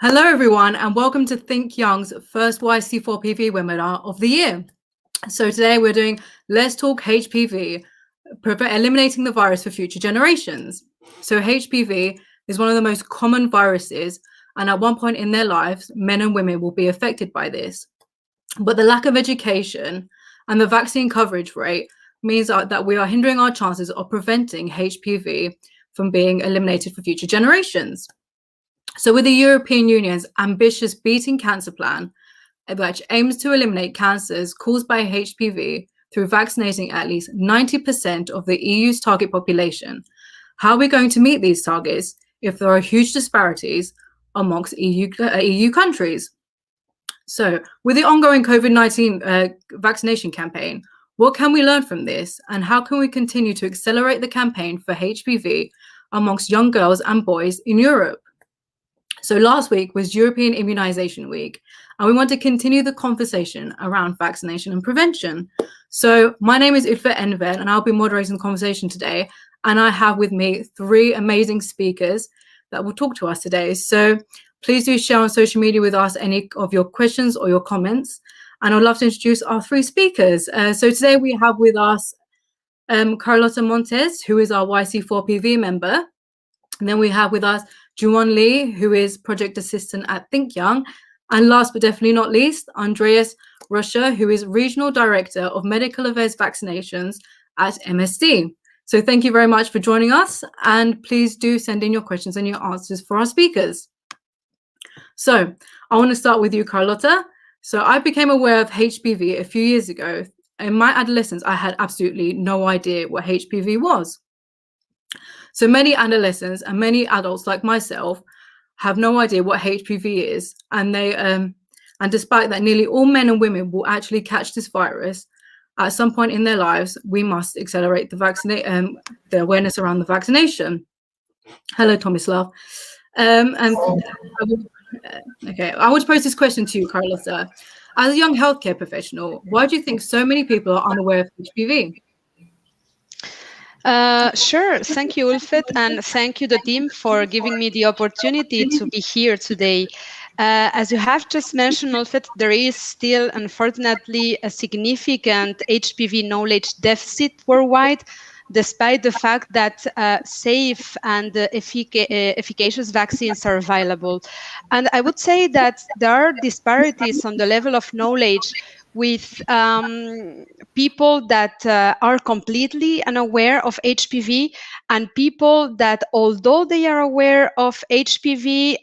Hello, everyone, and welcome to ThinkYoung's first YC4PV webinar of the year. So today we're doing Let's Talk HPV, eliminating the virus for future generations. So HPV is one of the most common viruses, and at one point in their lives, men and women will be affected by this. But the lack of education and the vaccine coverage rate means that we are hindering our chances of preventing HPV from being eliminated for future generations. So with the European Union's ambitious Beating Cancer Plan, which aims to eliminate cancers caused by HPV through vaccinating at least 90% of the EU's target population, how are we going to meet these targets if there are huge disparities amongst EU countries? So with the ongoing COVID-19 vaccination campaign, what can we learn from this, and how can we continue to accelerate the campaign for HPV amongst young girls and boys in Europe? So last week was European Immunization Week, and we want to continue the conversation around vaccination and prevention. So my name is Ulfet Enver, and I'll be moderating the conversation today. And I have with me three amazing speakers that will talk to us today. So please do share on social media with us any of your questions or your comments. And I'd love to introduce our three speakers. So today we have with us Carlota Montes, who is our YC4PV member. And then we have with us Juwon Lee, who is Project Assistant at ThinkYoung. And last but definitely not least, Andreas, Rauscher, who is Regional Director of Medical Affairs Vaccinations at MSD. So thank you very much for joining us. And please do send in your questions and your answers for our speakers. So I want to start with you, Carlota. So I became aware of HPV a few years ago. In my adolescence, I had absolutely no idea what HPV was. So many adolescents and many adults like myself have no idea what HPV is, and despite that, nearly all men and women will actually catch this virus at some point in their lives. We must accelerate the awareness around the vaccination. Hello, Tomislav. I want to pose this question to you, Carlota. As a young healthcare professional, why do you think so many people are unaware of HPV? Sure. Thank you, Ulfet, and thank you, the team, for giving me the opportunity to be here today. As you have just mentioned, Ulfet, there is still, unfortunately, a significant HPV knowledge deficit worldwide, despite the fact that safe and efficacious vaccines are available. And I would say that there are disparities on the level of knowledge with people that are completely unaware of HPV, and people that, although they are aware of HPV,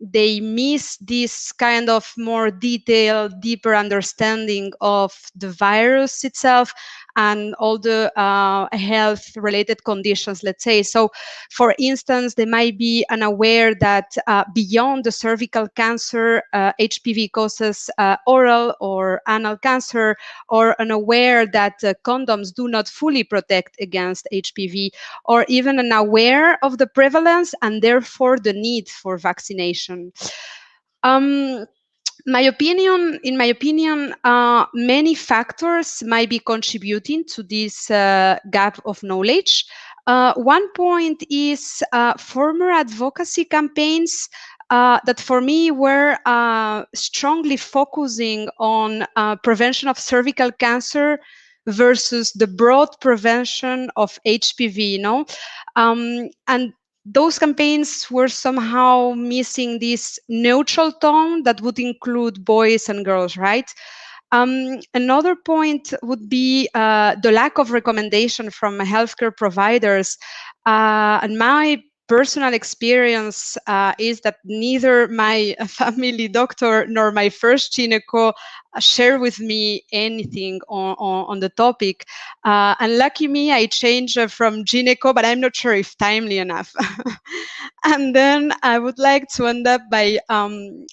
they miss this kind of more detailed, deeper understanding of the virus itself and all the health-related conditions, let's say. So, for instance, they might be unaware that beyond the cervical cancer, HPV causes oral or anal cancer, or unaware that condoms do not fully protect against HPV, or even unaware of the prevalence and therefore the need for vaccination. In my opinion, many factors might be contributing to this gap of knowledge. One point is former advocacy campaigns that for me were strongly focusing on prevention of cervical cancer versus the broad prevention of HPV, and those campaigns were somehow missing this neutral tone that would include boys and girls, right? Another point would be the lack of recommendation from healthcare providers. And my personal experience is that neither my family doctor nor my first gyneco share with me anything on the topic. And lucky me, I changed from gyneco, but I'm not sure if timely enough. And then I would like to end up by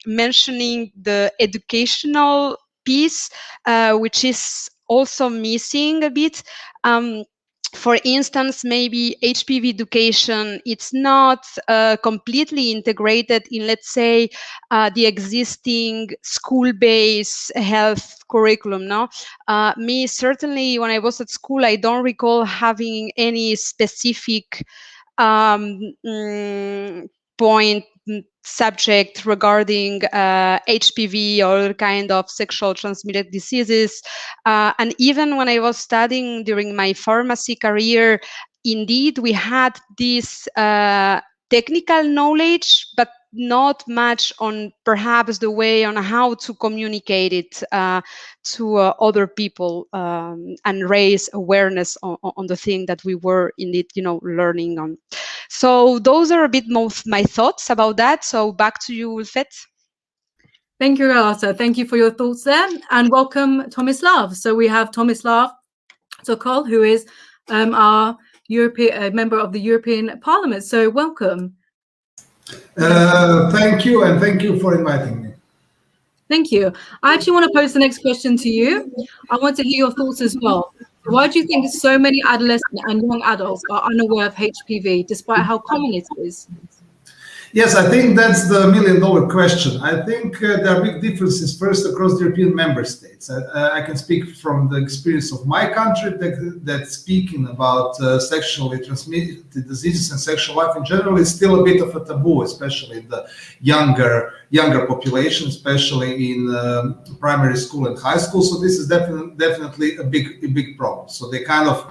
mentioning the educational piece, which is also missing a bit. For instance, maybe HPV education, it's not completely integrated in, let's say, the existing school-based health curriculum. No, me certainly, when I was at school, I don't recall having any specific point subject regarding HPV or kind of sexual transmitted diseases. And even when I was studying during my pharmacy career, indeed, we had this technical knowledge, but not much on perhaps the way on how to communicate it to other people and raise awareness on the thing that we were indeed, learning on. So those are a bit most my thoughts about that. So back to you, Ulfet. Thank you, Carlota. Thank you for your thoughts there, and welcome, Tomislav. So we have Tomislav Sokol, who is our European member of the European Parliament. So welcome. Thank you, and thank you for inviting me. Thank you. I actually want to pose the next question to you. I want to hear your thoughts as well. Why do you think so many adolescent and young adults are unaware of HPV, despite how common it is? Yes, I think that's the million-dollar question. I think there are big differences first across the European member states. I can speak from the experience of my country that speaking about sexually transmitted diseases and sexual life in general is still a bit of a taboo, especially in the younger population, especially in primary school and high school. So this is definitely a big problem. So they kind of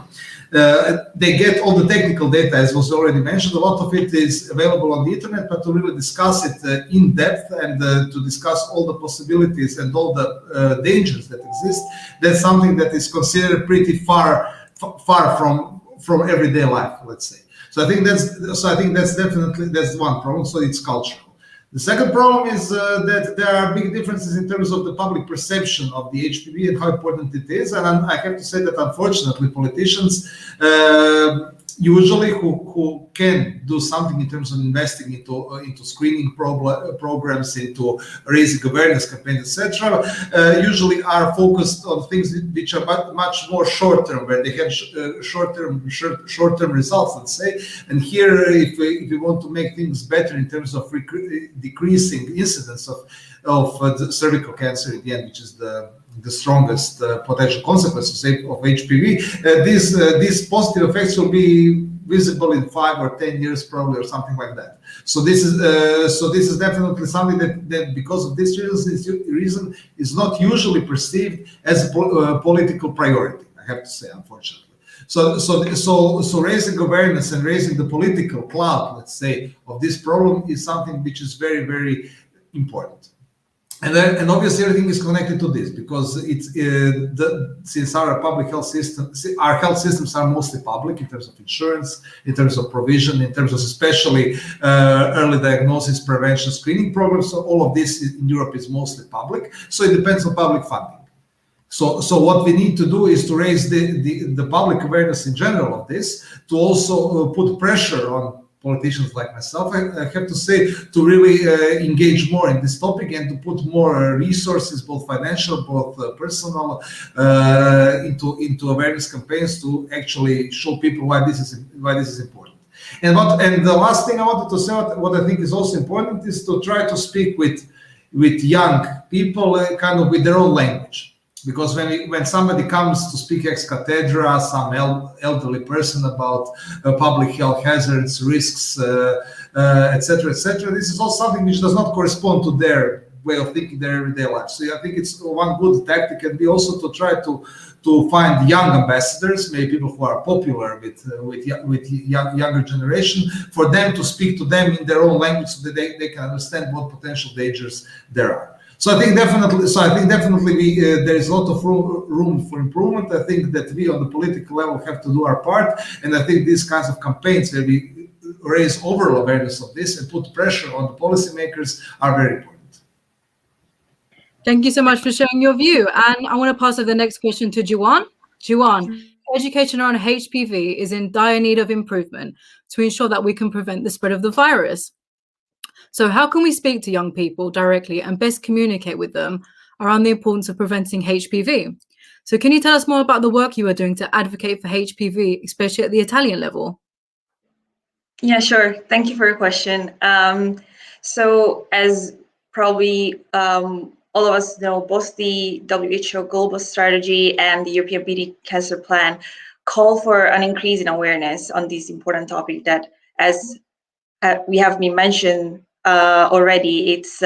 they get all the technical data, as was already mentioned. A lot of it is available on the internet, but to really discuss it in depth and to discuss all the possibilities and all the dangers that exist, that's something that is considered pretty far from everyday life, let's say. So I think that's definitely one problem. So it's cultural. The second problem is that there are big differences in terms of the public perception of the HPV and how important it is. And I have to say that unfortunately politicians usually who can do something in terms of investing into screening programs, into raising awareness campaigns, etc., usually are focused on things which are much more short-term, where they have short-term results, let's say. And here, if we want to make things better in terms of decreasing incidence of cervical cancer in the end, which is the strongest potential consequences of HPV, these positive effects will be visible in 5 or 10 years probably, or something like that. So this is definitely something that because of this reason is not usually perceived as a political priority, I have to say, unfortunately. So raising awareness and raising the political clout, let's say, of this problem is something which is very, very important. And obviously everything is connected to this, because it's since our public health system, our health systems are mostly public in terms of insurance, in terms of provision, in terms of especially early diagnosis, prevention, screening programs. So all of this in Europe is mostly public. So it depends on public funding. So what we need to do is to raise the public awareness in general of this, to also put pressure on politicians like myself, I have to say, to really engage more in this topic and to put more resources, both financial, both personal, into awareness campaigns to actually show people why this is important. And the last thing I wanted to say, what I think is also important, is to try to speak with young people kind of with their own language. Because when somebody comes to speak ex cathedra, some elderly person about public health hazards, risks, etc., this is also something which does not correspond to their way of thinking, their everyday life. So I think it's one good tactic, can be also to try to find young ambassadors, maybe people who are popular with younger generation, for them to speak to them in their own language, so that they can understand what potential dangers there are. So I think definitely there is a lot of room for improvement. I think that we on the political level have to do our part, and I think these kinds of campaigns where we raise overall awareness of this and put pressure on the policymakers are very important. Thank you so much for sharing your view. And I want to pass over the next question to Juan. Juan, education around HPV is in dire need of improvement to ensure that we can prevent the spread of the virus. So how can we speak to young people directly and best communicate with them around the importance of preventing HPV? So can you tell us more about the work you are doing to advocate for HPV, especially at the Italian level? Yeah, sure. Thank you for your question. So as probably all of us know, both the WHO Global Strategy and the European Beating Cancer Plan call for an increase in awareness on this important topic that, as we have been mentioned already, it's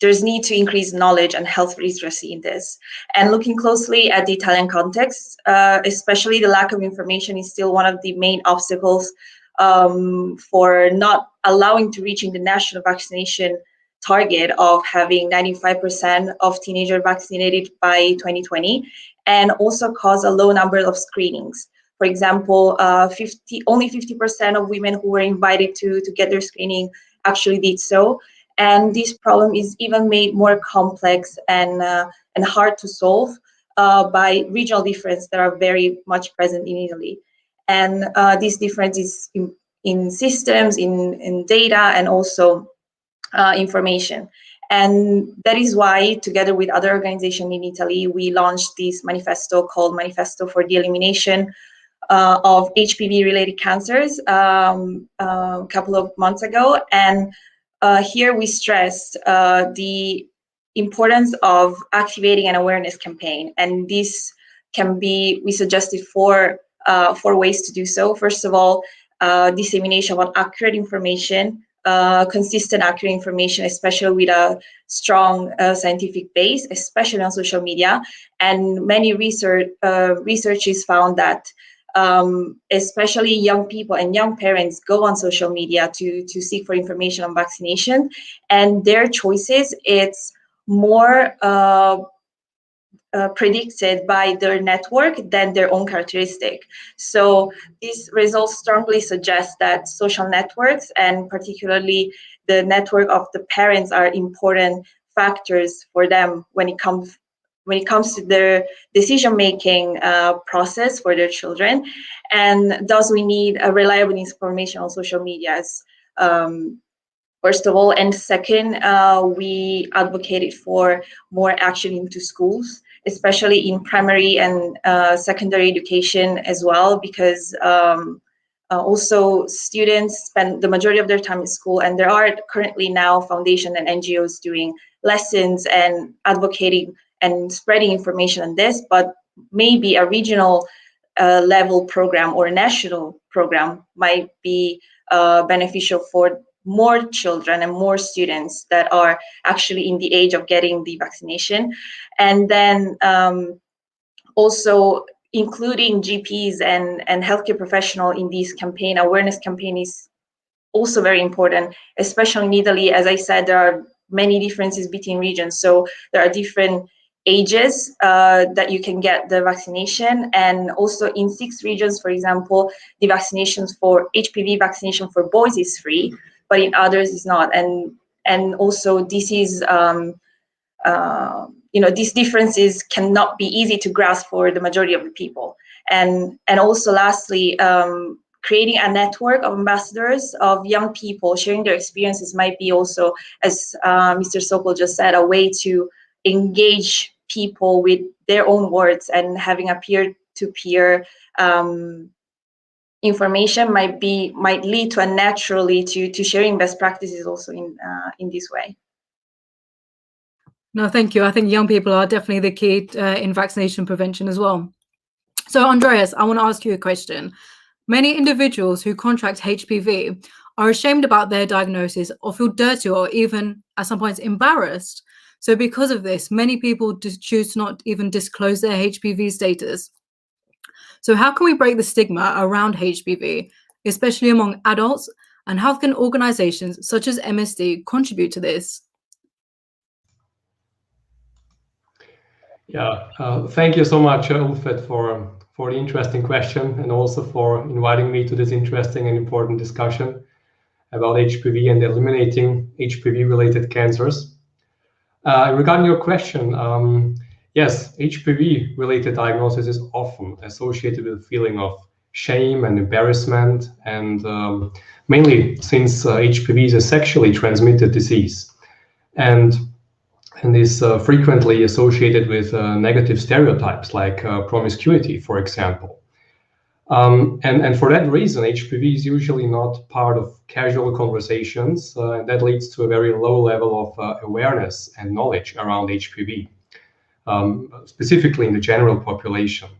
there's need to increase knowledge and health literacy in this. And looking closely at the Italian context, especially the lack of information is still one of the main obstacles for not allowing to reaching the national vaccination target of having 95% of teenagers vaccinated by 2020, and also cause a low number of screenings. For example, only 50% of women who were invited to get their screening actually did so. And this problem is even made more complex and hard to solve by regional differences that are very much present in Italy. And this difference is in systems, in data, and also information. And that is why, together with other organizations in Italy, we launched this manifesto called Manifesto for the Elimination of HPV-related cancers a couple of months ago. And here we stressed the importance of activating an awareness campaign. And this can be, we suggested four ways to do so. First of all, dissemination of accurate information, consistent accurate information, especially with a strong scientific base, especially on social media. And many researchers found that especially young people and young parents go on social media to seek for information on vaccination, and their choices, it's more predicted by their network than their own characteristic. So these results strongly suggest that social networks, and particularly the network of the parents, are important factors for them when it comes to their decision-making process for their children. And thus we need a reliable information on social medias, first of all. And second, we advocated for more action into schools, especially in primary and secondary education as well, because also students spend the majority of their time in school, and there are currently now foundations and NGOs doing lessons and advocating and spreading information on this, but maybe a regional level program or a national program might be beneficial for more children and more students that are actually in the age of getting the vaccination. And then also including GPs and healthcare professionals in this campaign, awareness campaign, is also very important, especially in Italy. As I said, there are many differences between regions. So there are different ages that you can get the vaccination, and also in 6 regions, for example, the vaccinations for HPV vaccination for boys is free, but in others is not. And also this is these differences cannot be easy to grasp for the majority of the people. And also lastly, creating a network of ambassadors of young people sharing their experiences might be also, as Mr. Sokol just said, a way to engage people with their own words, and having a peer-to-peer information might lead to a naturally to sharing best practices also in this way. No, thank you. I think young people are definitely the key in vaccination prevention as well. So Andreas, I want to ask you a question. Many individuals who contract HPV are ashamed about their diagnosis, or feel dirty, or even at some points embarrassed. So because of this, many people choose to not even disclose their HPV status. So how can we break the stigma around HPV, especially among adults, and how can organizations such as MSD contribute to this? Yeah, thank you so much, Ulfet, for the interesting question, and also for inviting me to this interesting and important discussion about HPV and eliminating HPV-related cancers. Regarding your question, yes, HPV-related diagnosis is often associated with a feeling of shame and embarrassment, and mainly since HPV is a sexually transmitted disease, and is frequently associated with negative stereotypes like promiscuity, for example. And for that reason, HPV is usually not part of casual conversations, and that leads to a very low level of awareness and knowledge around HPV, specifically in the general population.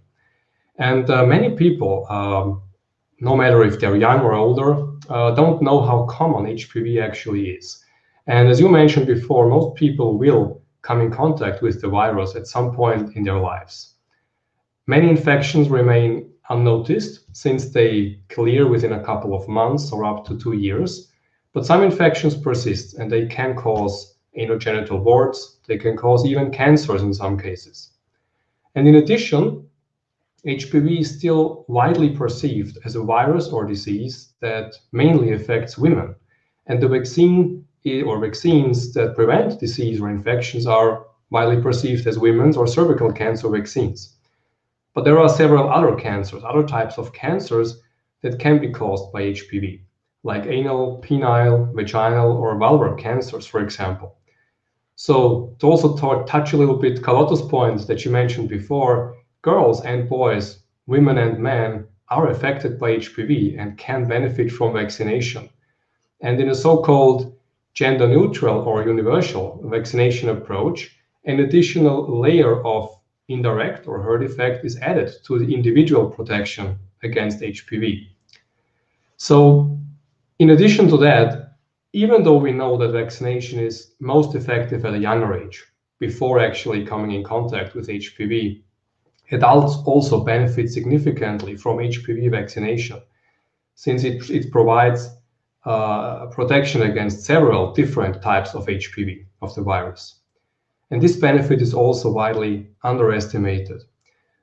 And many people no matter if they're young or older, don't know how common HPV actually is. And as you mentioned before, most people will come in contact with the virus at some point in their lives. Many infections remain unnoticed since they clear within a couple of months or up to 2 years, but some infections persist and they can cause anogenital warts, they can cause even cancers in some cases. And in addition, HPV is still widely perceived as a virus or disease that mainly affects women, and the vaccine or vaccines that prevent disease or infections are widely perceived as women's or cervical cancer vaccines. But there are several other cancers, other types of cancers that can be caused by HPV, like anal, penile, vaginal, or vulvar cancers, for example. So to also touch a little bit Carlota's point that you mentioned before, girls and boys, women and men are affected by HPV and can benefit from vaccination. And in a so-called gender-neutral or universal vaccination approach, an additional layer of indirect or herd effect is added to the individual protection against HPV. So in addition to that, even though we know that vaccination is most effective at a younger age, before actually coming in contact with HPV, adults also benefit significantly from HPV vaccination, since it provides protection against several different types of HPV, of the virus. And this benefit is also widely underestimated.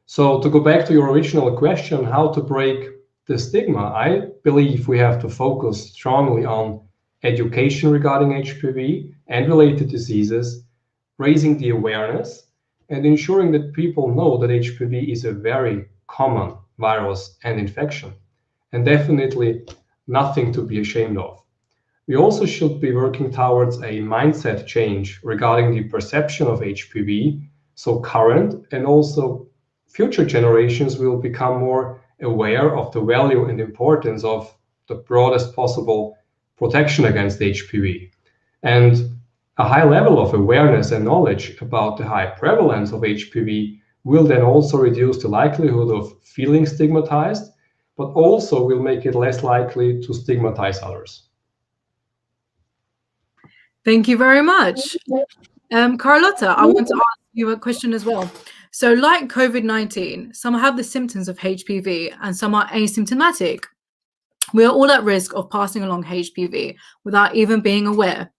So to go back to your original question, how to break the stigma, I believe we have to focus strongly on education regarding HPV and related diseases, raising the awareness, and ensuring that people know that HPV is a very common virus and infection, and definitely nothing to be ashamed of. We also should be working towards a mindset change regarding the perception of HPV, so current and also future generations will become more aware of the value and importance of the broadest possible protection against HPV. And a high level of awareness and knowledge about the high prevalence of HPV will then also reduce the likelihood of feeling stigmatized, but also will make it less likely to stigmatize others. Thank you very much. Carlota, I want to ask you a question as well. So like COVID-19, some have the symptoms of HPV and some are asymptomatic. We are all at risk of passing along HPV without even being aware.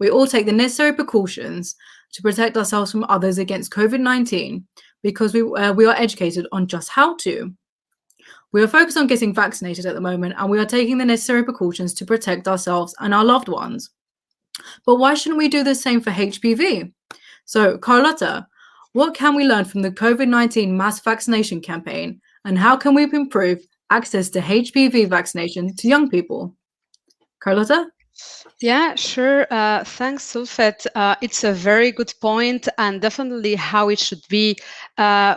We all take the necessary precautions to protect ourselves from others against COVID-19 because we are educated on just how to. We are focused on getting vaccinated at the moment, and we are taking the necessary precautions to protect ourselves and our loved ones. But why shouldn't we do the same for HPV? So, Carlota, what can we learn from the COVID-19 mass vaccination campaign, and how can we improve access to HPV vaccination to young people? Carlota? Yeah, sure. Thanks, Ulfet. It's a very good point, and definitely how it should be.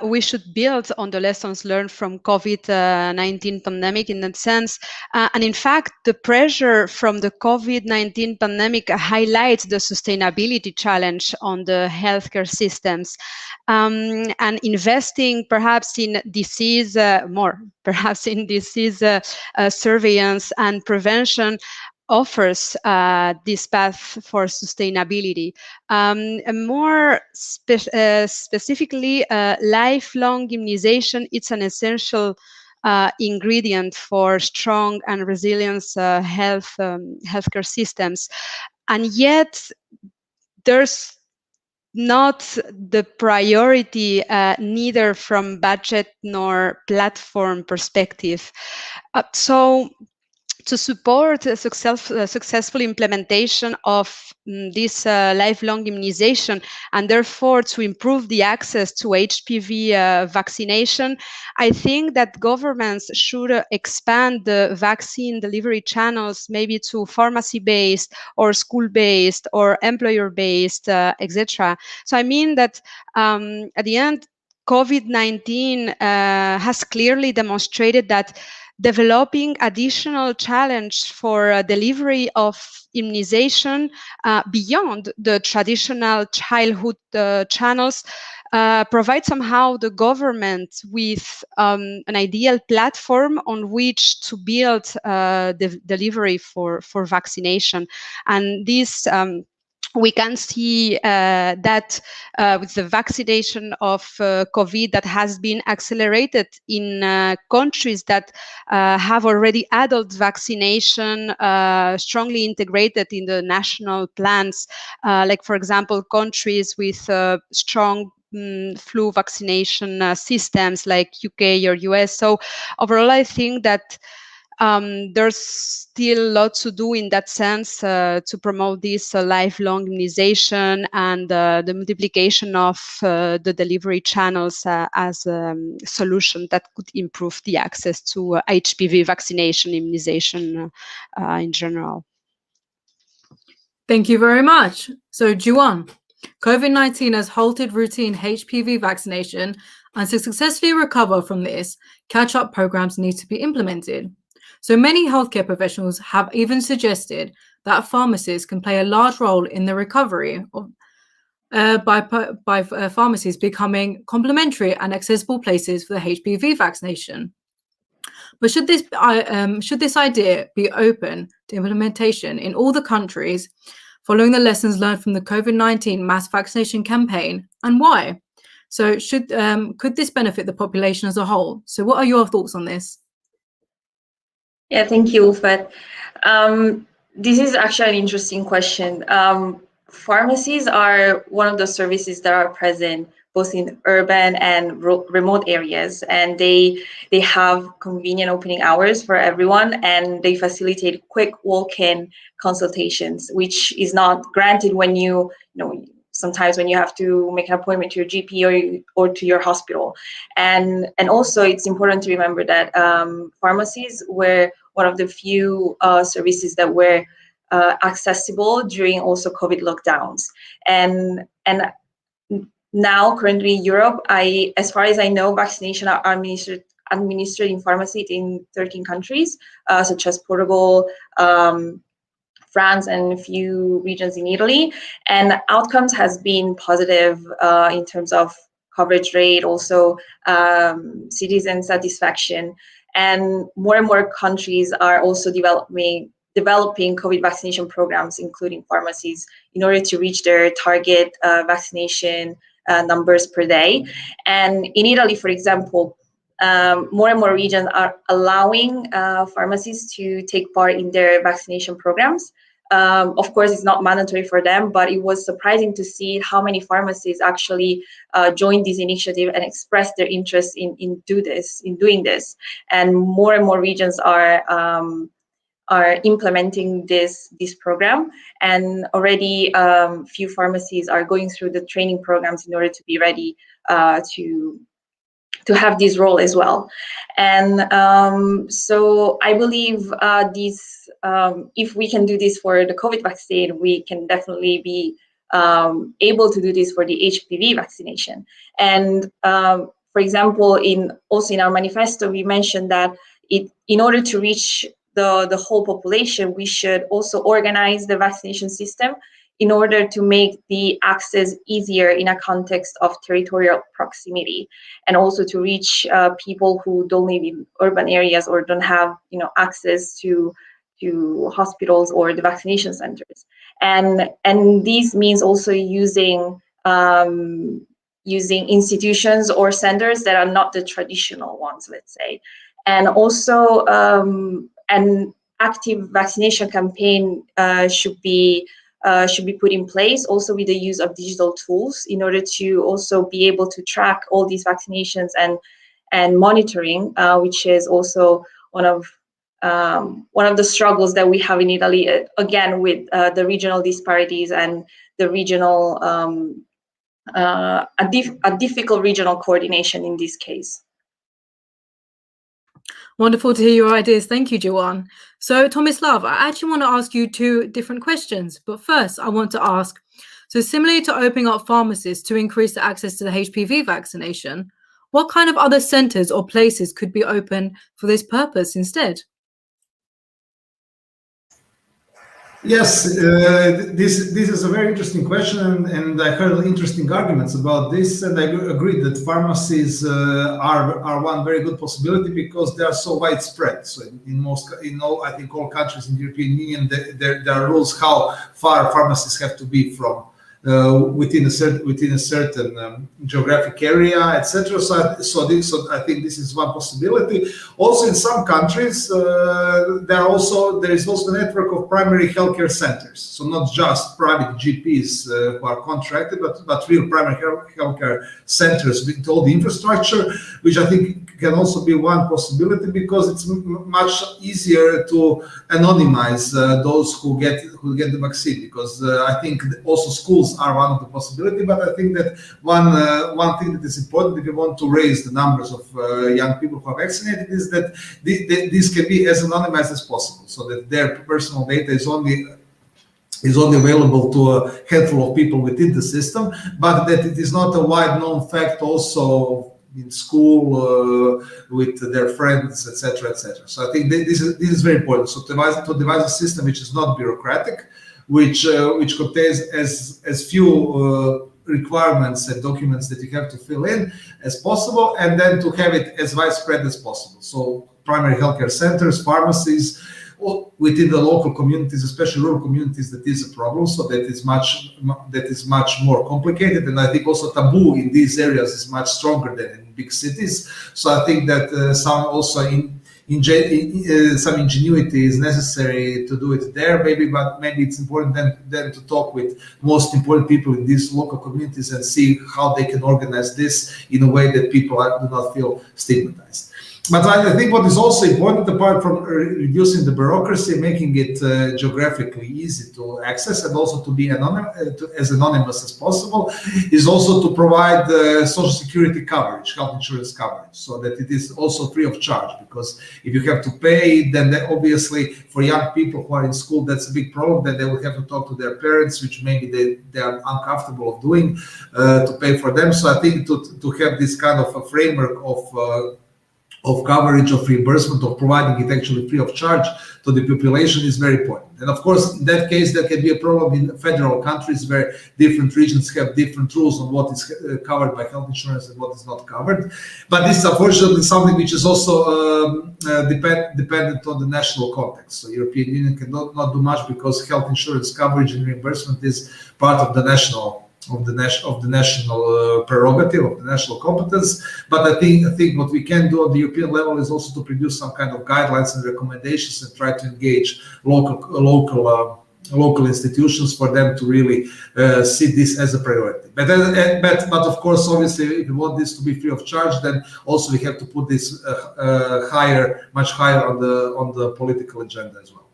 We should build on the lessons learned from COVID-19 pandemic in that sense. And in fact, the pressure from the COVID-19 pandemic highlights the sustainability challenge on the healthcare systems. And investing perhaps in disease, surveillance and prevention offers this path for sustainability. More specifically, lifelong immunization, it's an essential ingredient for strong and resilient healthcare systems. And yet, there's not the priority, neither from budget nor platform perspective. So to support a successful implementation of this lifelong immunization, and therefore to improve the access to HPV vaccination, I think that governments should expand the vaccine delivery channels, maybe to pharmacy-based or school-based or employer-based, etc. So I mean that at the end, COVID-19 has clearly demonstrated that developing additional challenge for delivery of immunization beyond the traditional childhood channels provide somehow the government with an ideal platform on which to build the delivery for vaccination. And this we can see that with the vaccination of COVID that has been accelerated in countries that have already adult vaccination strongly integrated in the national plans, like for example, countries with strong flu vaccination systems like UK or US. So overall, I think that there's still a lot to do in that sense to promote this lifelong immunization and the multiplication of the delivery channels as a solution that could improve the access to HPV vaccination immunization in general. Thank you very much. So, Juan, COVID-19 has halted routine HPV vaccination, and to successfully recover from this, catch-up programs need to be implemented. So many healthcare professionals have even suggested that pharmacists can play a large role in the recovery of, by pharmacies becoming complementary and accessible places for the HPV vaccination. But should this idea be open to implementation in all the countries, following the lessons learned from the COVID-19 mass vaccination campaign, and why? So could this benefit the population as a whole? So what are your thoughts on this? Yeah, thank you, Ulfet. This is actually an interesting question. Pharmacies are one of the services that are present both in urban and remote areas, and they have convenient opening hours for everyone, and they facilitate quick walk-in consultations, which is not granted when you know sometimes when you have to make an appointment to your GP or to your hospital. And also it's important to remember that pharmacies were one of the few services that were accessible during also COVID lockdowns. And now currently in Europe, as far as I know, vaccination are administered in pharmacy in 13 countries, such as Portugal, France, and a few regions in Italy, and outcomes has been positive in terms of coverage rate, also citizen satisfaction, and more countries are also developing COVID vaccination programs, including pharmacies, in order to reach their target vaccination numbers per day. And in Italy, for example, more and more regions are allowing pharmacies to take part in their vaccination programs. Of course, it's not mandatory for them, but it was surprising to see how many pharmacies actually joined this initiative and expressed their interest in doing this. And more regions are implementing this program, and already few pharmacies are going through the training programs in order to be ready to have this role as well. And so I believe if we can do this for the COVID vaccine, we can definitely be able to do this for the HPV vaccination. And for example, in our manifesto, we mentioned that in order to reach the whole population, we should also organize the vaccination system in order to make the access easier in a context of territorial proximity, and also to reach people who don't live in urban areas or don't have access to hospitals or the vaccination centers. And this means also using institutions or centers that are not the traditional ones, let's say. And also an active vaccination campaign should be put in place, also with the use of digital tools, in order to also be able to track all these vaccinations and monitoring, which is also one of the struggles that we have in Italy, again with the regional disparities and the regional a difficult regional coordination in this case. Wonderful to hear your ideas. Thank you, Juan. So, Tomislav, I actually want to ask you two different questions. But first, I want to ask, so similarly to opening up pharmacies to increase the access to the HPV vaccination, what kind of other centres or places could be open for this purpose instead? Yes, this is a very interesting question, and I heard interesting arguments about this, and I agree that pharmacies are one very good possibility because they are so widespread. So in all, I think all countries in the European Union, there are rules how far pharmacies have to be from within a certain geographic area, etc. So I think this is one possibility. Also, in some countries, there is also a network of primary healthcare centers. So not just private GPs who are contracted, but real primary healthcare centers with all the infrastructure, which I think can also be one possibility because it's much easier to anonymize those who get the vaccine. Because I think also schools are one of the possibility, but I think that one thing that is important if you want to raise the numbers of young people who are vaccinated is that this can be as anonymized as possible, so that their personal data is only available to a handful of people within the system, but that it is not a wide known fact also in school with their friends, etc., etc. So I think this is very important. So to devise a system which is not bureaucratic, which contains as few requirements and documents that you have to fill in as possible, and then to have it as widespread as possible. So primary healthcare centers, pharmacies, within the local communities, especially rural communities, that is a problem. So that is much more complicated, and I think also taboo in these areas is much stronger than in big cities. So I think that some ingenuity is necessary to do it there, but maybe it's important then to talk with most important people in these local communities and see how they can organize this in a way that people do not feel stigmatized. But I think what is also important, apart from reducing the bureaucracy, making it geographically easy to access and also to be as anonymous as possible, is also to provide social security coverage, health insurance coverage, so that it is also free of charge. Because if you have to pay, then obviously for young people who are in school, that's a big problem. Then they will have to talk to their parents, which maybe they are uncomfortable of doing, to pay for them. So I think to have this kind of a framework of coverage, of reimbursement, of providing it actually free of charge to the population is very important. And of course, in that case, there can be a problem in federal countries where different regions have different rules on what is covered by health insurance and what is not covered. But this is unfortunately something which is also dependent on the national context. So European Union cannot do much because health insurance coverage and reimbursement is part of the national prerogative, of the national competence. But I think what we can do on the European level is also to produce some kind of guidelines and recommendations and try to engage local institutions for them to really see this as a priority. But of course, obviously, if we want this to be free of charge, then also we have to put this much higher on the political agenda as well.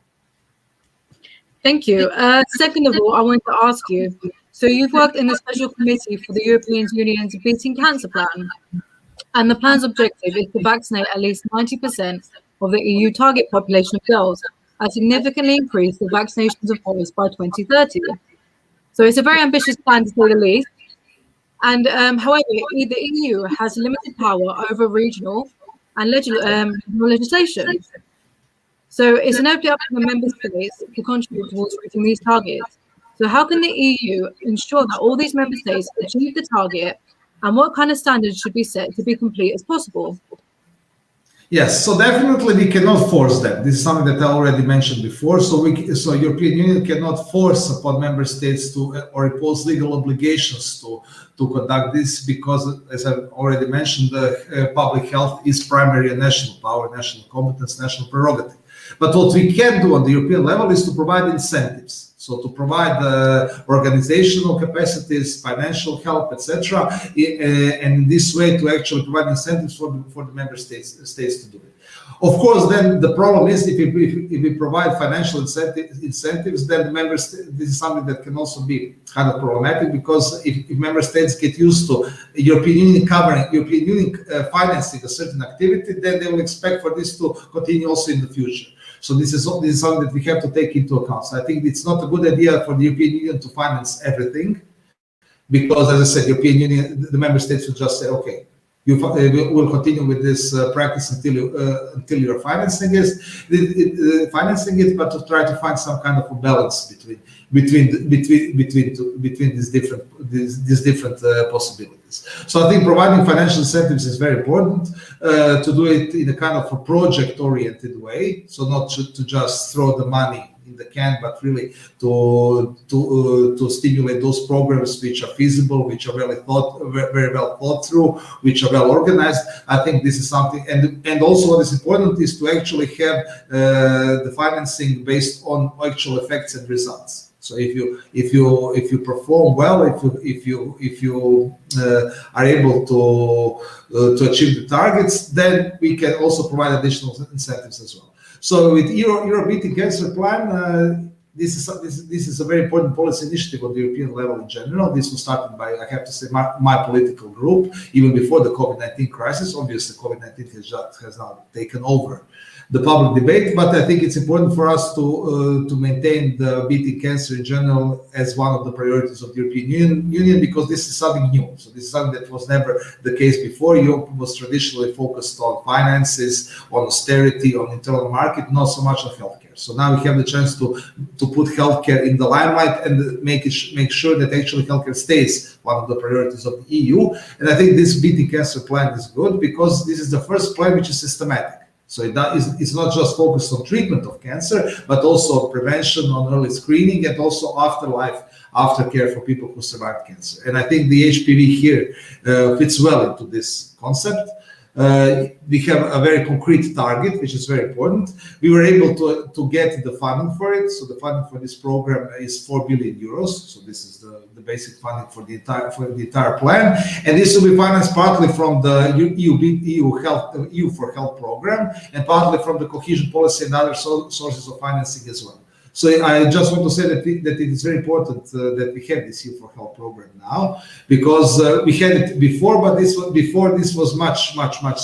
Thank you. Second of all, I want to ask you, so you've worked in the special committee for the European Union's Beating Cancer Plan, and the plan's objective is to vaccinate at least 90% of the EU target population of girls and significantly increase the vaccinations of boys by 2030. So it's a very ambitious plan, to say the least. And however, the EU has limited power over regional and legislation. So it's an opening up to the member states to contribute towards reaching these targets. So how can the EU ensure that all these member states achieve the target, and what kind of standards should be set to be complete as possible? Yes, so definitely we cannot force them. This is something that I already mentioned before. So European Union cannot force upon member states or impose legal obligations to conduct this, because, as I've already mentioned, public health is primarily a national power, national competence, national prerogative. But what we can do on the European level is to provide incentives. So to provide organizational capacities, financial help, etc., and in this way to actually provide incentives for the member states to do it. Of course, then the problem is if we provide financial incentives, then this is something that can also be kind of problematic, because if member states get used to European Union financing a certain activity, then they will expect for this to continue also in the future. So this is something that we have to take into account. So I think it's not a good idea for the European Union to finance everything, because, as I said, European Union, the member states will just say, okay, you will continue with this practice until you're financing it, but to try to find some kind of a balance between these different possibilities. So I think providing financial incentives is very important to do it in a kind of a project-oriented way. So not to just throw the money in the can, but really to stimulate those programs which are feasible, which are very well thought through, which are well organized. I think this is something, and also what is important is to actually have the financing based on actual effects and results. So if you perform well, if you are able to achieve the targets, then we can also provide additional incentives as well. So with Europe Beating Cancer Plan, this is a very important policy initiative on the European level in general. This was started by, I have to say, my political group, even before the COVID-19 crisis. Obviously, COVID-19 has now taken over the public debate, but I think it's important for us to maintain the beating cancer in general as one of the priorities of the European Union, because this is something new. So this is something that was never the case before. Europe was traditionally focused on finances, on austerity, on internal market, not so much on healthcare. So now we have the chance to put healthcare in the limelight and make sure that actually healthcare stays one of the priorities of the EU. And I think this beating cancer plan is good because this is the first plan which is systematic. So it's not just focused on treatment of cancer, but also on prevention, on early screening, and also aftercare for people who survived cancer. And I think the HPV here fits well into this concept. We have a very concrete target, which is very important. We were able to get the funding for it. So the funding for this program is 4 billion euros. So this is the basic funding for the entire plan. And this will be financed partly from the EU for Health program and partly from the cohesion policy and other sources of financing as well. So I just want to say that it is very important that we have this EU for Health program now, because we had it before, but this was much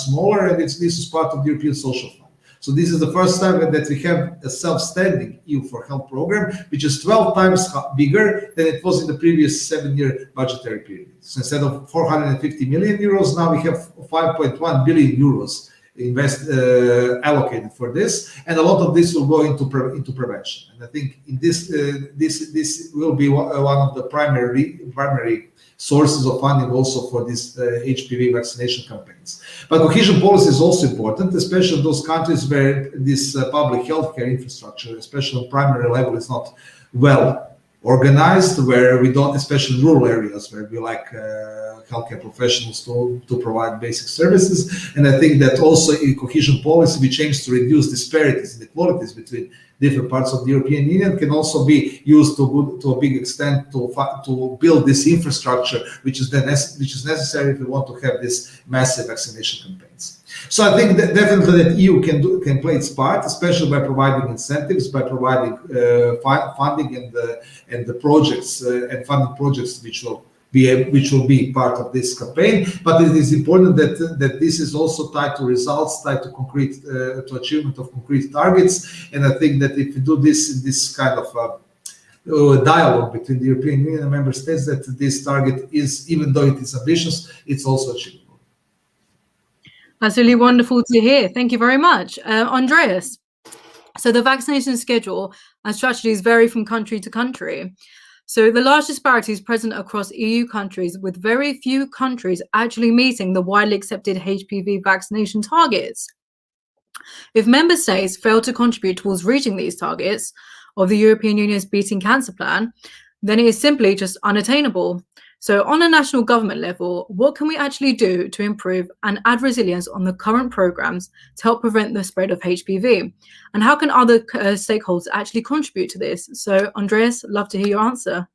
smaller, and this is part of the European Social Fund. So this is the first time that we have a self-standing EU for Health program, which is 12 times bigger than it was in the previous 7-year budgetary period. So instead of 450 million euros, now we have 5.1 billion euros allocated for this, and a lot of this will go into prevention. And I think in this will be one of the primary sources of funding also for these HPV vaccination campaigns. But cohesion policy is also important, especially in those countries where this public healthcare infrastructure, especially on primary level, is not well organized, where we don't, especially in rural areas, where we like healthcare professionals to provide basic services. And I think that also in cohesion policy, which aims to reduce disparities, inequalities between different parts of the European Union, can also be used to a big extent to build this infrastructure, which is necessary if we want to have these massive vaccination campaigns. So I think that definitely that EU can play its part, especially by providing incentives, by providing funding and the projects and funding projects which will be part of this campaign. But it is important that this is also tied to results, tied to concrete to achievement of concrete targets. And I think that if we do this in this kind of dialogue between the European Union and member states, that this target is, even though it is ambitious, it's also achievable. That's really wonderful to hear. Thank you very much. Andreas, so the vaccination schedule and strategies vary from country to country. So the large disparities present across EU countries, with very few countries actually meeting the widely accepted HPV vaccination targets. If member states fail to contribute towards reaching these targets of the European Union's Beating Cancer Plan, then it is simply just unattainable. So on a national government level, what can we actually do to improve and add resilience on the current programs to help prevent the spread of HPV? And how can other stakeholders actually contribute to this? So Andreas, love to hear your answer.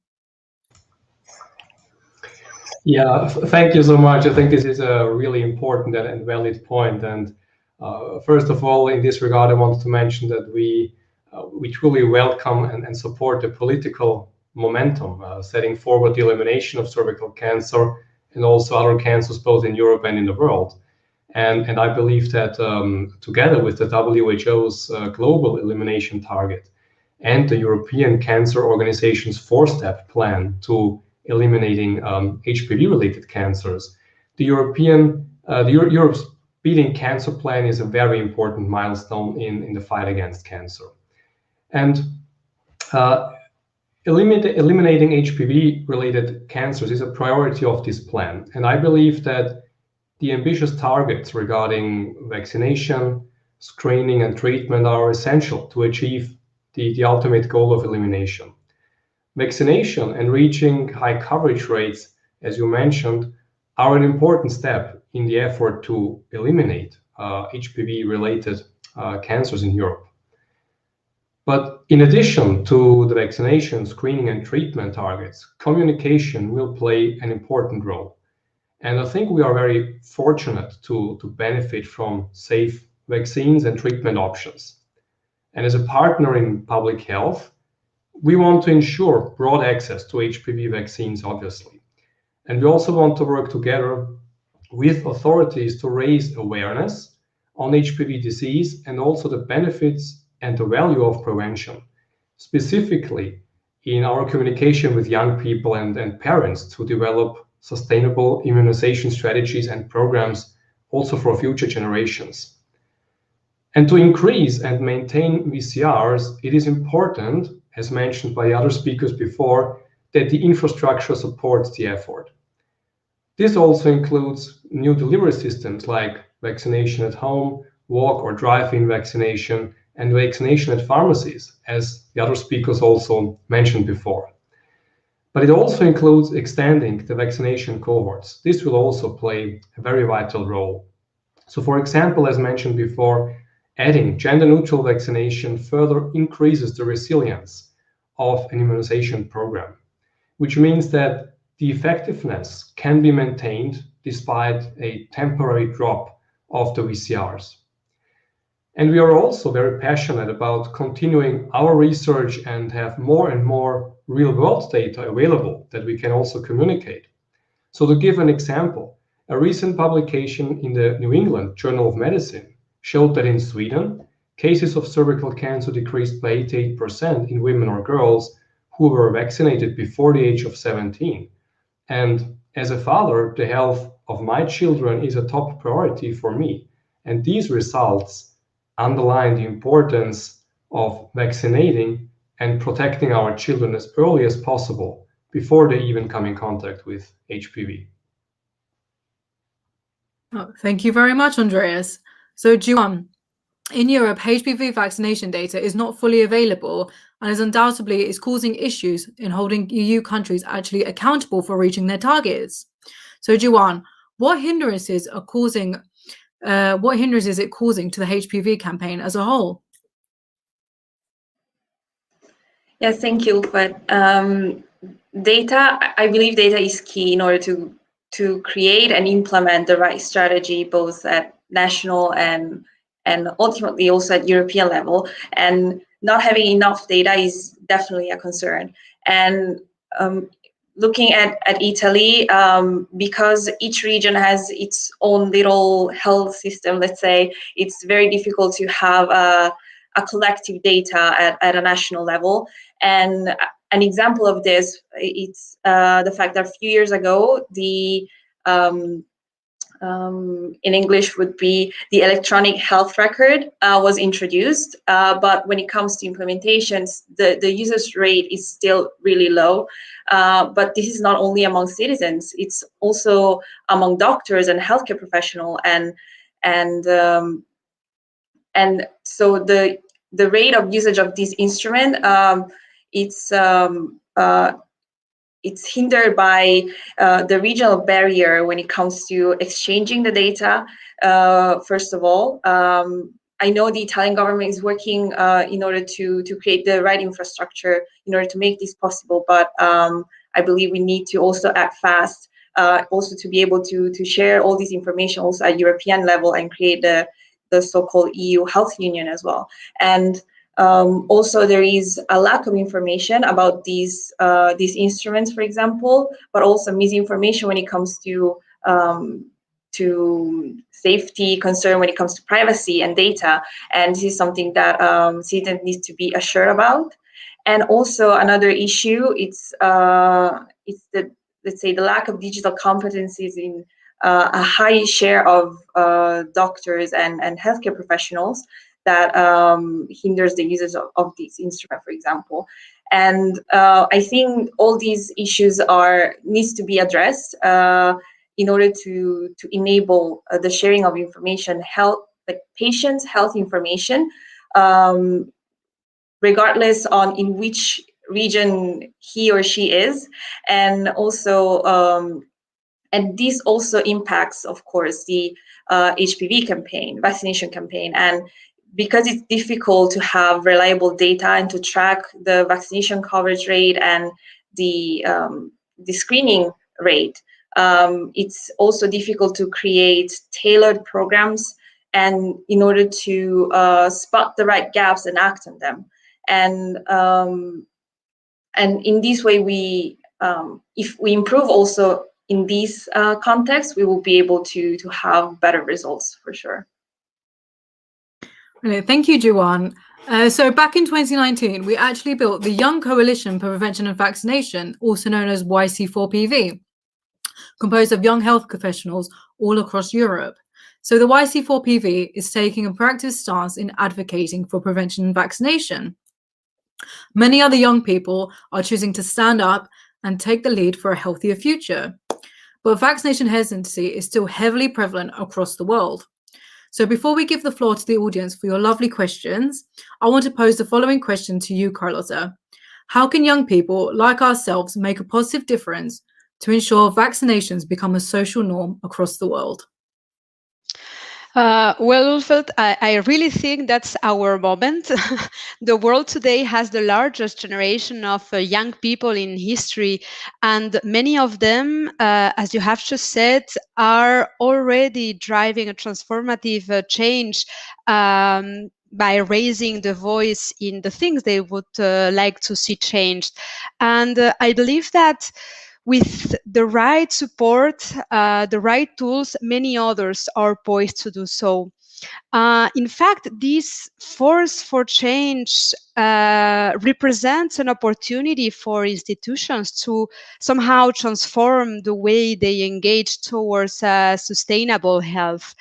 Yeah, thank you so much. I think this is a really important and valid point. And first of all, in this regard, I wanted to mention that we truly welcome and support the political momentum, setting forward the elimination of cervical cancer and also other cancers both in Europe and in the world. And I believe that together with the WHO's global elimination target and the European Cancer Organization's 4-step plan to eliminating HPV-related cancers, the European Europe's Beating Cancer plan is a very important milestone in the fight against cancer. And eliminating HPV-related cancers is a priority of this plan. And I believe that the ambitious targets regarding vaccination, screening, and treatment are essential to achieve the ultimate goal of elimination. Vaccination and reaching high coverage rates, as you mentioned, are an important step in the effort to eliminate HPV-related cancers in Europe. But in addition to the vaccination, screening, and treatment targets, communication will play an important role. And I think we are very fortunate to benefit from safe vaccines and treatment options. And as a partner in public health, we want to ensure broad access to HPV vaccines, obviously. And we also want to work together with authorities to raise awareness on HPV disease and also the benefits and the value of prevention, specifically in our communication with young people and parents to develop sustainable immunization strategies and programs also for future generations. And to increase and maintain VCRs, it is important, as mentioned by other speakers before, that the infrastructure supports the effort. This also includes new delivery systems like vaccination at home, walk or drive-in vaccination, and vaccination at pharmacies, as the other speakers also mentioned before. But it also includes extending the vaccination cohorts. This will also play a very vital role. So for example, as mentioned before, adding gender-neutral vaccination further increases the resilience of an immunization program, which means that the effectiveness can be maintained despite a temporary drop of the VCRs. And we are also very passionate about continuing our research and have more and more real-world data available that we can also communicate. So to give an example, a recent publication in the New England Journal of Medicine showed that in Sweden, cases of cervical cancer decreased by 88% in women or girls who were vaccinated before the age of 17. And as a father, the health of my children is a top priority for me. And these results underline the importance of vaccinating and protecting our children as early as possible before they even come in contact with HPV. Oh, thank you very much, Andreas. So, Juan, in Europe, HPV vaccination data is not fully available and is undoubtedly is causing issues in holding EU countries actually accountable for reaching their targets. So, Juan, what hindrances it causing to the HPV campaign as a whole? Yes, thank you. But I believe data is key in order to create and implement the right strategy, both at national and ultimately also at European level. And not having enough data is definitely a concern. And looking at Italy, because each region has its own little health system, let's say, it's very difficult to have a collective data at a national level. And an example of this, it's the fact that a few years ago, the in English would be the electronic health record was introduced, but when it comes to implementations, the usage rate is still really low. But this is not only among citizens; it's also among doctors and healthcare professionals, and so the rate of usage of this instrument, it's hindered by the regional barrier when it comes to exchanging the data. First of all, I know the Italian government is working in order to create the right infrastructure in order to make this possible, but I believe we need to also act fast, also to be able to share all this information also at European level and create the so-called EU Health Union as well. And also, there is a lack of information about these instruments, for example, but also misinformation when it comes to safety concern, when it comes to privacy and data. And this is something that citizens need to be assured about. And also another issue, it's the, let's say, the lack of digital competencies in a high share of doctors and healthcare professionals that hinders the users of this instrument, for example. And I think all these issues needs to be addressed in order to enable the sharing of information, patients' health information, regardless on in which region he or she is, and also and this also impacts, of course, the HPV vaccination campaign. And because it's difficult to have reliable data and to track the vaccination coverage rate and the screening rate, it's also difficult to create tailored programs and in order to spot the right gaps and act on them. And in this way, if we improve also in this context, we will be able to have better results for sure. Brilliant. Thank you, Juwan. So back in 2019, we actually built the Young Coalition for Prevention and Vaccination, also known as YC4PV, composed of young health professionals all across Europe. So the YC4PV is taking a proactive stance in advocating for prevention and vaccination. Many other young people are choosing to stand up and take the lead for a healthier future. But vaccination hesitancy is still heavily prevalent across the world. So before we give the floor to the audience for your lovely questions, I want to pose the following question to you, Carlota. How can young people like ourselves make a positive difference to ensure vaccinations become a social norm across the world? Well, Ulfet, I really think that's our moment. The world today has the largest generation of young people in history, and many of them, as you have just said, are already driving a transformative change by raising the voice in the things they would like to see changed. And I believe that with the right support, the right tools, many others are poised to do so. In fact, this force for change represents an opportunity for institutions to somehow transform the way they engage towards sustainable health.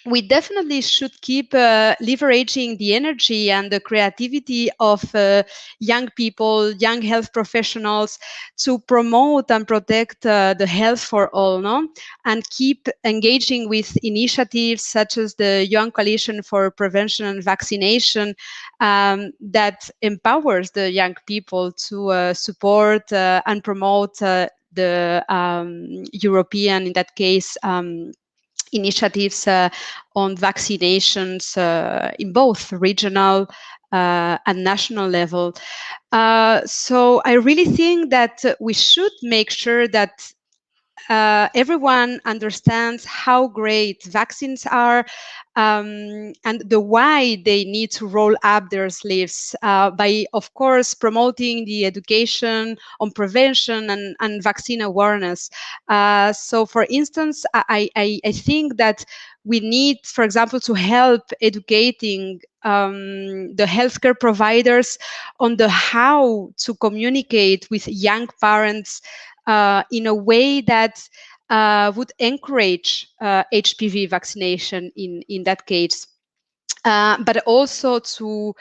We definitely should keep leveraging the energy and the creativity of young people, young health professionals to promote and protect the health for all, no? And keep engaging with initiatives such as the Young Coalition for Prevention and Vaccination that empowers the young people to support and promote the European, in that case, initiatives on vaccinations in both regional and national level. So I really think that we should make sure that everyone understands how great vaccines are and the why they need to roll up their sleeves by, of course, promoting the education on prevention and vaccine awareness. So, for instance, I think that we need, for example, to help educating the healthcare providers on the how to communicate with young parents in a way that would encourage HPV vaccination in that case. But also to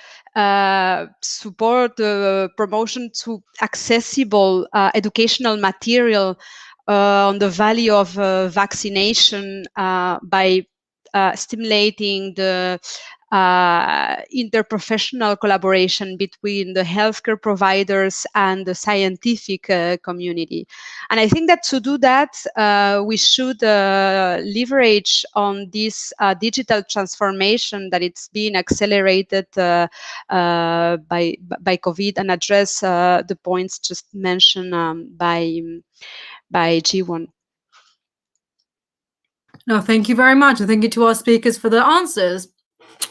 support the promotion to accessible educational material on the value of vaccination by stimulating the interprofessional collaboration between the healthcare providers and the scientific community. And I think that to do that, we should leverage on this digital transformation that it's being accelerated by COVID and address the points just mentioned by Jiwon. No, thank you very much. And thank you to our speakers for the answers.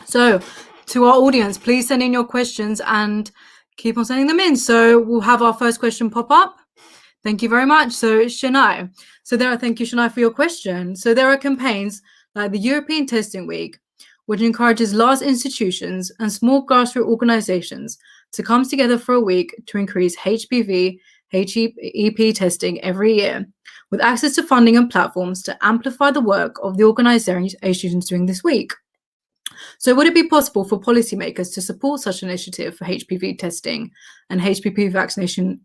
So to our audience, please send in your questions and keep on sending them in. So we'll have our first question pop up. Thank you very much. So Shania, thank you, Shania, for your question. So there are campaigns like the European Testing Week, which encourages large institutions and small grassroots organizations to come together for a week to increase HPV HEP testing every year, with access to funding and platforms to amplify the work of the organizations doing this week. So would it be possible for policymakers to support such an initiative for HPV testing and HPV vaccination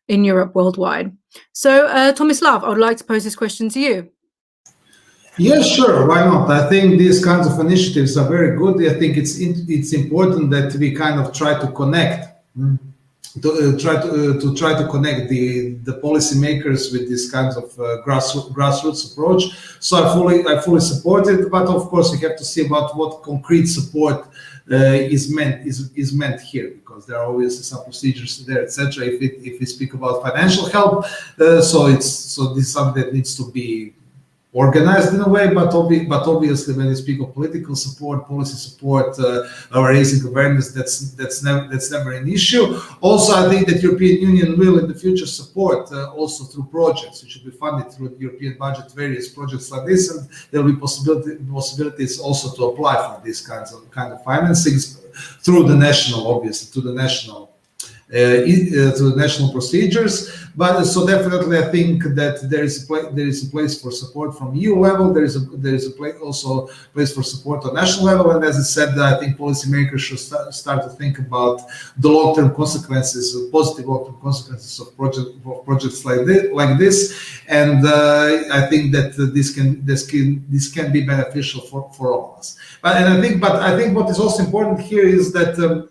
in Europe worldwide? So Tomislav, I would like to pose this question to you. Yes, sure. Why not? I think these kinds of initiatives are very good. I think it's important that we kind of try to connect, try to connect the policymakers with these kinds of grassroots approach. So I fully support it. But of course, we have to see about what concrete support is meant here, because there are obviously some procedures there, etc. If we speak about financial help, so this is something that needs to be organized in a way, but obviously when you speak of political support, policy support, raising awareness, that's never an issue. Also, I think that European Union will in the future support also through projects which will be funded through the European budget, various projects like this, and there will be possibilities also to apply for these kind of financings through the national, obviously, to the national procedures. But so definitely, I think that there is a place for support from EU level. There is also place for support on national level. And as I said, I think policymakers should start to think about the long-term consequences, positive long-term consequences of projects like this. And I think that this can be beneficial for all of us. But I think what is also important here is that.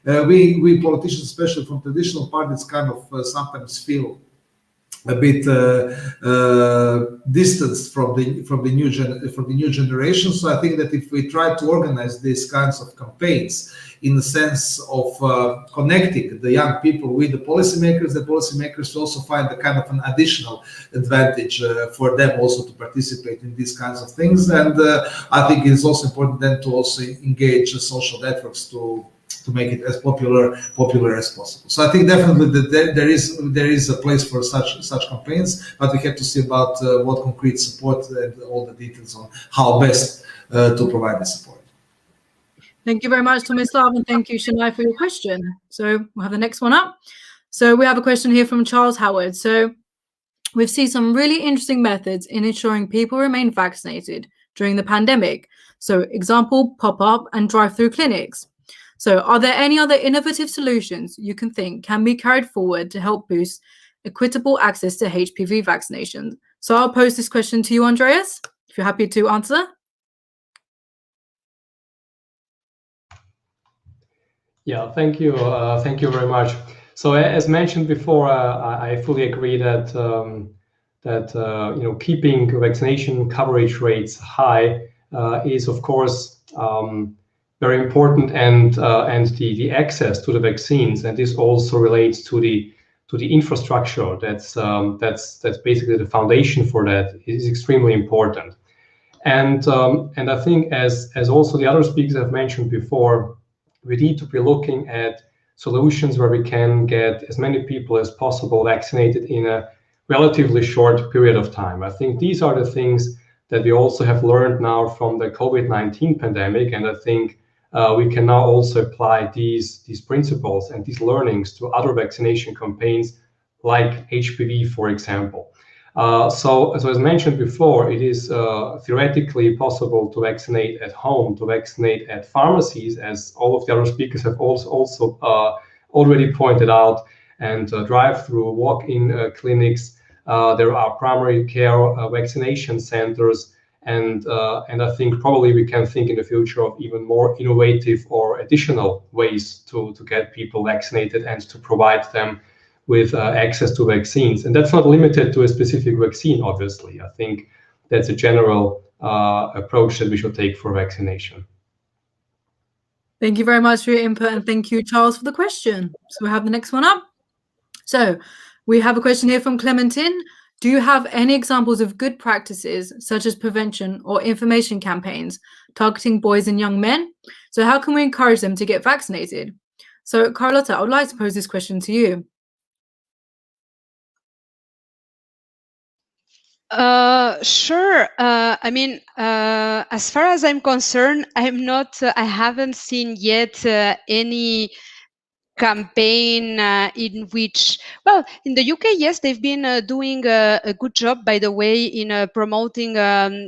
We politicians, especially from traditional parties, kind of sometimes feel a bit distanced from the new generation. So I think that if we try to organize these kinds of campaigns in the sense of connecting the young people with the policymakers also find a kind of an additional advantage for them also to participate in these kinds of things. And I think it's also important then to also engage social networks to make it as popular as possible. So I think definitely that there is a place for such campaigns, but we have to see about what concrete support and all the details on how best to provide the support. Thank you very much, Tomislav, and thank you, Shanai, for your question. So we'll have the next one up. So we have a question here from Charles Howard. So we've seen some really interesting methods in ensuring people remain vaccinated during the pandemic. So example, pop-up and drive-through clinics. So are there any other innovative solutions you can think can be carried forward to help boost equitable access to HPV vaccinations? So I'll pose this question to you, Andreas, if you're happy to answer. Yeah, thank you. Thank you very much. So as mentioned before, I fully agree that keeping vaccination coverage rates high is, of course, very important, and the access to the vaccines, and this also relates to the infrastructure. That's basically the foundation for that is extremely important. And I think as also the other speakers have mentioned before, we need to be looking at solutions where we can get as many people as possible vaccinated in a relatively short period of time. I think these are the things that we also have learned now from the COVID-19 pandemic, and I think we can now also apply these principles and these learnings to other vaccination campaigns like HPV, for example. So as mentioned before, it is theoretically possible to vaccinate at home, to vaccinate at pharmacies, as all of the other speakers have also already pointed out, and drive-through walk-in clinics. There are primary care vaccination centers. And I think probably we can think in the future of even more innovative or additional ways to get people vaccinated and to provide them with access to vaccines. And that's not limited to a specific vaccine, obviously. I think that's a general approach that we should take for vaccination. Thank you very much for your input, and thank you, Charles, for the question. So we have the next one up. So we have a question here from Clementine. Do you have any examples of good practices, such as prevention or information campaigns targeting boys and young men? So how can we encourage them to get vaccinated? So Carlota, I would like to pose this question to you. Sure. I mean, as far as I'm concerned, I haven't seen yet any campaign in which, well, in the UK, yes, they've been doing a good job, by the way, in promoting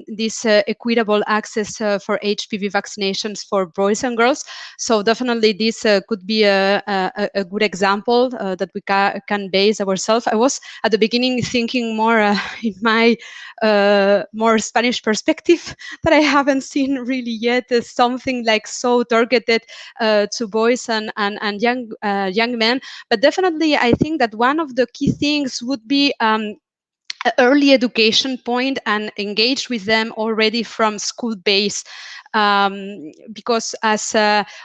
this equitable access for HPV vaccinations for boys and girls. So definitely this could be a good example that we can base ourselves. I was at the beginning thinking more in my more Spanish perspective, that I haven't seen really yet something like so targeted to boys and young men. But definitely, I think that one of the key things would be early education point, and engage with them already from school base, because as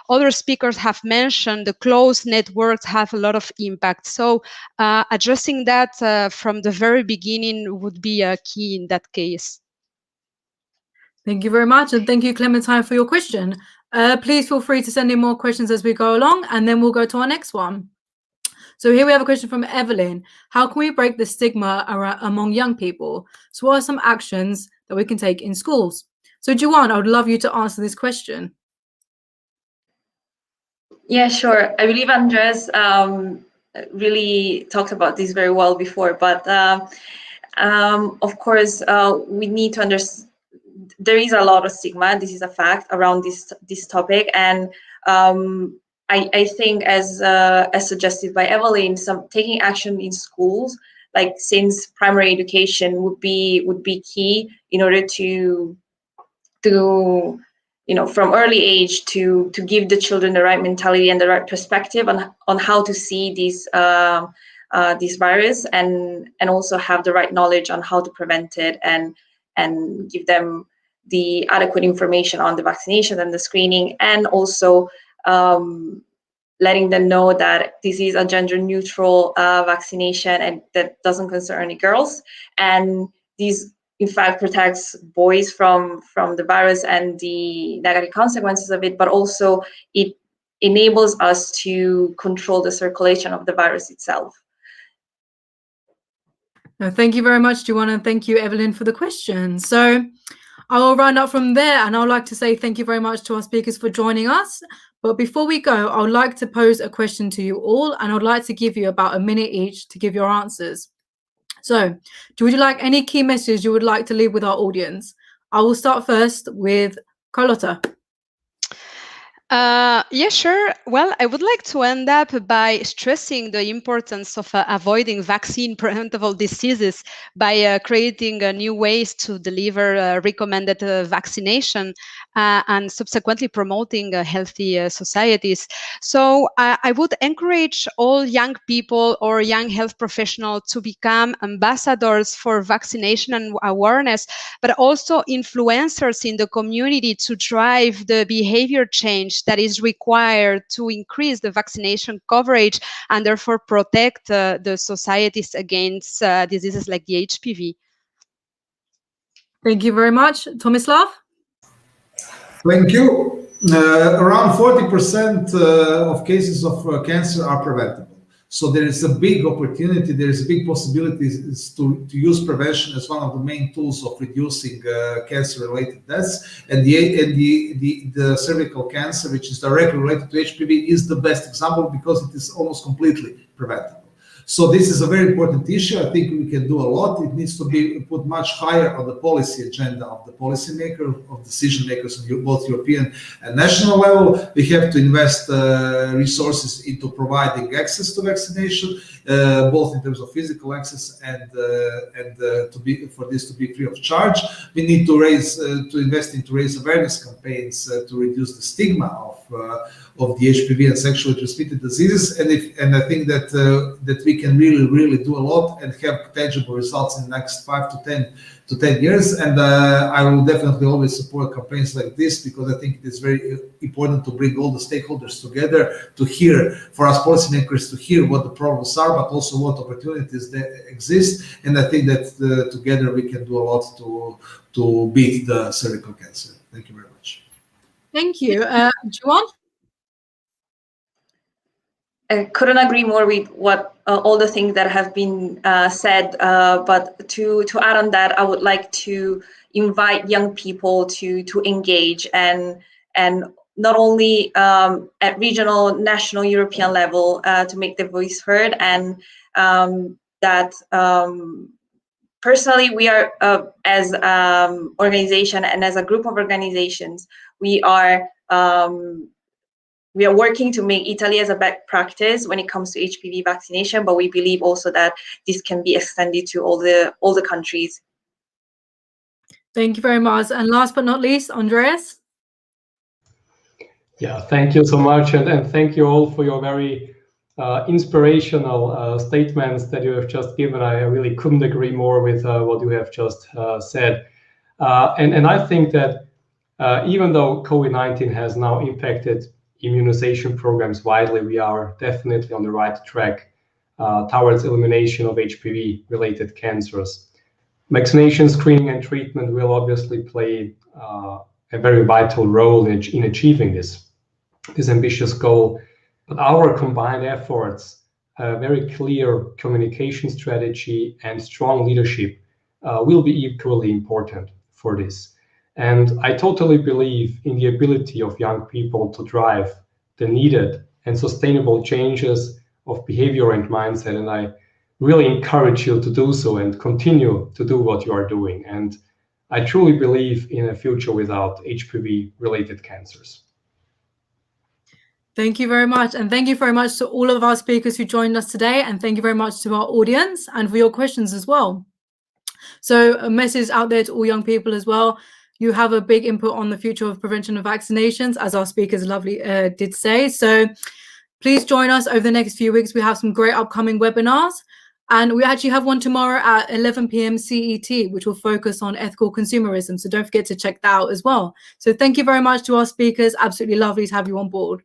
other speakers have mentioned, the close networks have a lot of impact. So addressing that from the very beginning would be key in that case. Thank you very much, and thank you, Clementine, for your question. Please feel free to send in more questions as we go along, and then we'll go to our next one. So here we have a question from Evelyn. How can we break the stigma among young people? So what are some actions that we can take in schools? So Juwan, I would love you to answer this question. Yeah, sure. I believe Andreas really talked about this very well before, but of course, we need to understand there is a lot of stigma. This is a fact around this topic, and I think, as suggested by Evelyn, taking action in schools, like since primary education, would be key in order to from early age to give the children the right mentality and the right perspective on how to see this virus, and also have the right knowledge on how to prevent it, and give them the adequate information on the vaccination and the screening, and also letting them know that this is a gender-neutral vaccination and that doesn't concern any girls, and this in fact protects boys from the virus and the negative consequences of it, but also it enables us to control the circulation of the virus itself. Thank you very much, Juwan, and thank you, Evelyn, for the question. So I will round up from there, and I would like to say thank you very much to our speakers for joining us. But before we go, I would like to pose a question to you all, and I would like to give you about a minute each to give your answers. So, would you like any key messages you would like to leave with our audience? I will start first with Carlota. Yeah, sure. Well, I would like to end up by stressing the importance of avoiding vaccine-preventable diseases by creating new ways to deliver recommended vaccination and subsequently promoting healthy societies. So I would encourage all young people or young health professionals to become ambassadors for vaccination and awareness, but also influencers in the community to drive the behavior change that is required to increase the vaccination coverage and therefore protect the societies against diseases like the HPV. Thank you very much. Tomislav? Thank you. Around 40% of cases of cancer are preventable. So there is a big opportunity, there is a big possibility to use prevention as one of the main tools of reducing cancer-related deaths. And the cervical cancer, which is directly related to HPV, is the best example because it is almost completely preventable. So this is a very important issue. I think we can do a lot. It needs to be put much higher on the policy agenda of the policymakers, of decision makers on both European and national level. We have to invest resources into providing access to vaccination, both in terms of physical access and for this to be free of charge. We need to invest into raise awareness campaigns to reduce the stigma of the HPV and sexually transmitted diseases, and I think that we can really do a lot and have tangible results in the next 5 to 10 years. And I will definitely always support campaigns like this because I think it is very important to bring all the stakeholders together to hear, for us policymakers, to hear what the problems are, but also what opportunities that exist. And I think that together we can do a lot to beat the cervical cancer. Thank you very much. Thank you. Juwan? I couldn't agree more with what all the things that have been said. But to add on that, I would like to invite young people to engage and not only at regional, national, European level to make their voice heard, and that personally we are as organization and as a group of organizations, we are working to make Italy as a best practice when it comes to HPV vaccination, but we believe also that this can be extended to all the countries. Thank you very much. And last but not least, Andreas. Yeah, thank you so much, and thank you all for your very inspirational statements that you have just given. I really couldn't agree more with what you have just said. And I think that even though COVID-19 has now impacted immunization programs widely, we are definitely on the right track towards elimination of HPV-related cancers. Vaccination, screening, and treatment will obviously play a very vital role in achieving this ambitious goal. But our combined efforts, a very clear communication strategy, and strong leadership will be equally important for this. And I totally believe in the ability of young people to drive the needed and sustainable changes of behavior and mindset. And I really encourage you to do so and continue to do what you are doing. And I truly believe in a future without HPV-related cancers. Thank you very much. And thank you very much to all of our speakers who joined us today. And thank you very much to our audience and for your questions as well. So a message out there to all young people as well. You have a big input on the future of prevention of vaccinations, as our speakers did say. So please join us over the next few weeks. We have some great upcoming webinars. And we actually have one tomorrow at 11 p.m. CET, which will focus on ethical consumerism. So don't forget to check that out as well. So thank you very much to our speakers. Absolutely lovely to have you on board.